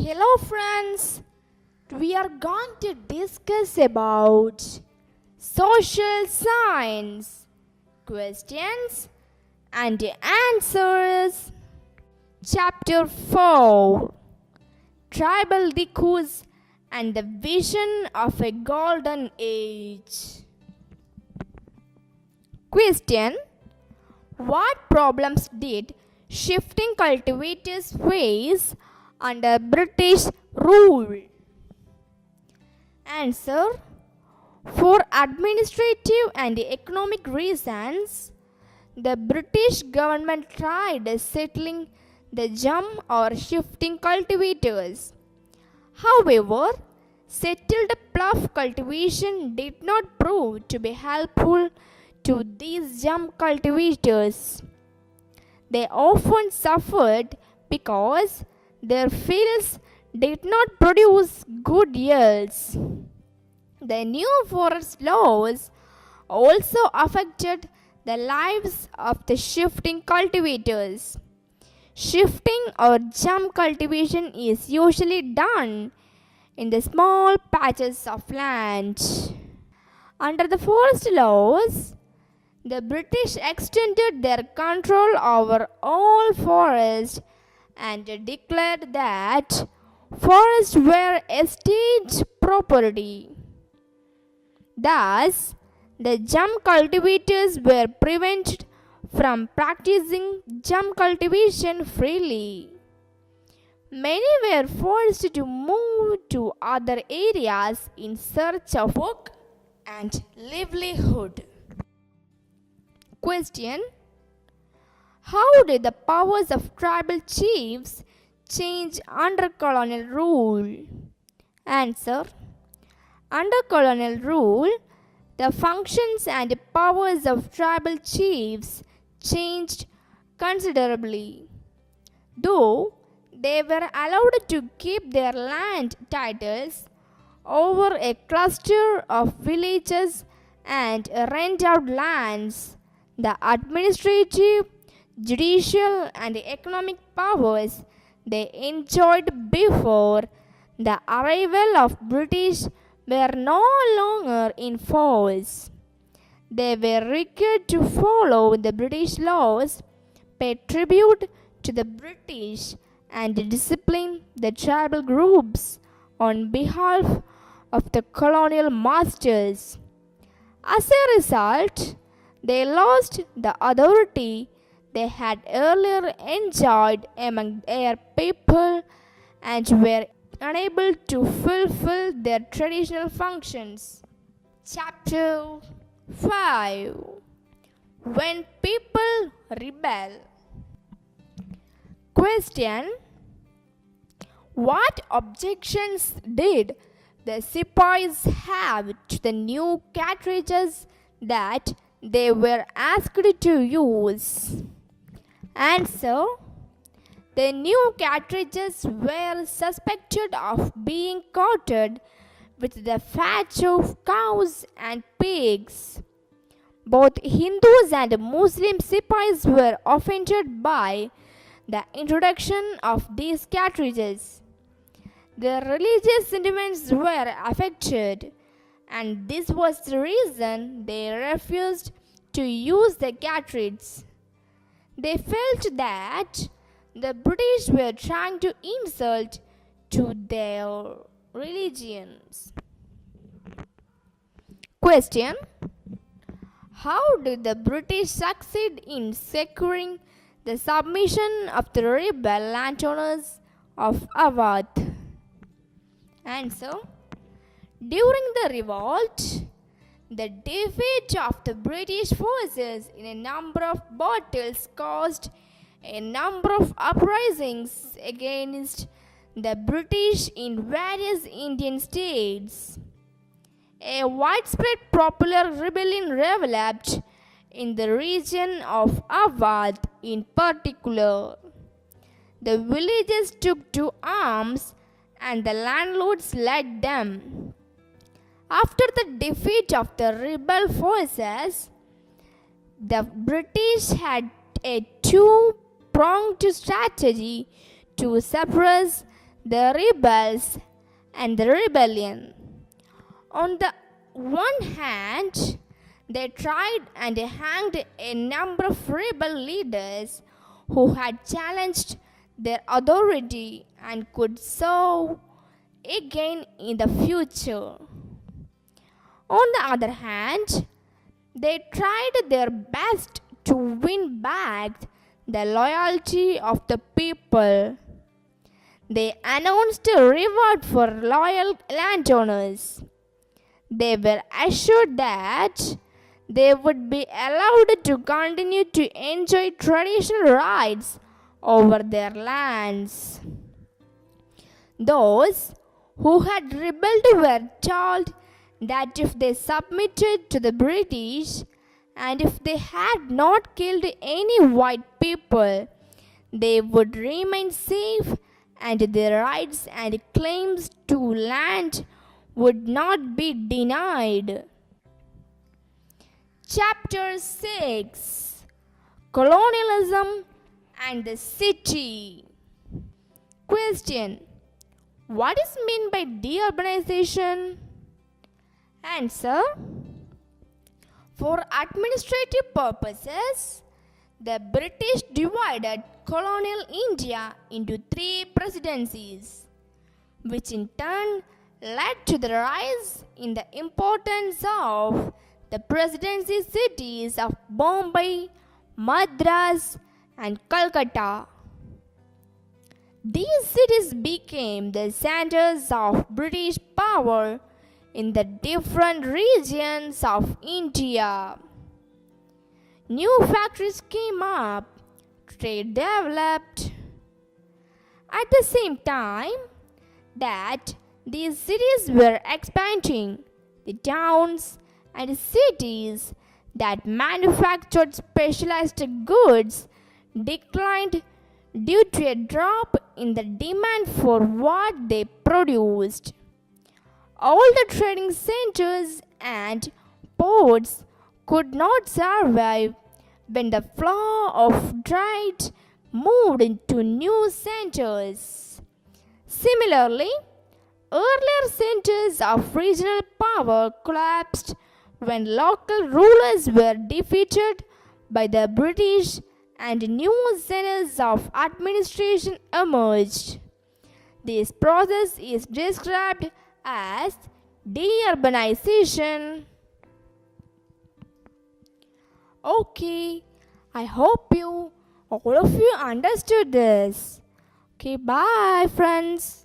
Hello friends, we are going to discuss about social science, questions and answers. Chapter 4, Tribal Dikus and the Vision of a Golden Age. Question: what problems did shifting cultivators face under British rule? Answer: for administrative and economic reasons, the British government tried settling the jump or shifting cultivators. However, settled plough cultivation did not prove to be helpful to these jump cultivators. They often suffered because their fields did not produce good yields. The new forest laws also affected the lives of the shifting cultivators. Shifting or jump cultivation is usually done in the small patches of land. Under the forest laws, the British extended their control over all forests and declared that forests were estate property. Thus, the jump cultivators were prevented from practicing jump cultivation freely. Many were forced to move to other areas in search of work and livelihood. Question: how did the powers of tribal chiefs change under colonial rule? Answer: under colonial rule, the functions and powers of tribal chiefs changed considerably. Though they were allowed to keep their land titles over a cluster of villages and rent out lands, the administrative, judicial and economic powers they enjoyed before the arrival of British were no longer in force. They were required to follow the British laws, pay tribute to the British and discipline the tribal groups on behalf of the colonial masters. As a result, they lost the authority they had earlier enjoyed among their people and were unable to fulfill their traditional functions. Chapter 5, when people rebel. Question: what objections did the sepoys have to the new cartridges that they were asked to use? Answer: the new cartridges were suspected of being coated with the fat of cows and pigs. Both Hindus and Muslim sepoys were offended by the introduction of these cartridges. Their religious sentiments were affected, and this was the reason they refused to use the cartridges. They felt that the British were trying to insult to their religions. Question: how did the British succeed in securing the submission of the rebel landowners of Awadh? Answer: during the revolt, the defeat of the British forces in a number of battles caused a number of uprisings against the British in various Indian states. A widespread popular rebellion developed in the region of Awadh in particular. The villagers took to arms and the landlords led them. After the defeat of the rebel forces, the British had a two-pronged strategy to suppress the rebels, and the rebellion. On the one hand, they tried and hanged a number of rebel leaders who had challenged their authority and could serve again in the future. On the other hand, they tried their best to win back the loyalty of the people. They announced a reward for loyal landowners. They were assured that they would be allowed to continue to enjoy traditional rights over their lands. Those who had rebelled were told that if they submitted to the British and if they had not killed any white people, they would remain safe and their rights and claims to land would not be denied. Chapter 6: Colonialism and the City. Question: what is meant by de-urbanization? Answer: for administrative purposes, the British divided colonial India into 3 presidencies, which in turn led to the rise in the importance of the presidency cities of Bombay, Madras, and Calcutta. These cities became the centers of British power in the different regions of India. New factories came up, trade developed. At the same time that these cities were expanding, the towns and cities that manufactured specialized goods declined due to a drop in the demand for what they produced. All the trading centers and ports could not survive when the flow of trade moved into new centers. Similarly, earlier centers of regional power collapsed when local rulers were defeated by the British and new centers of administration emerged. This process is described as de-urbanization. Okay, I hope all of you understood this. Okay, bye friends.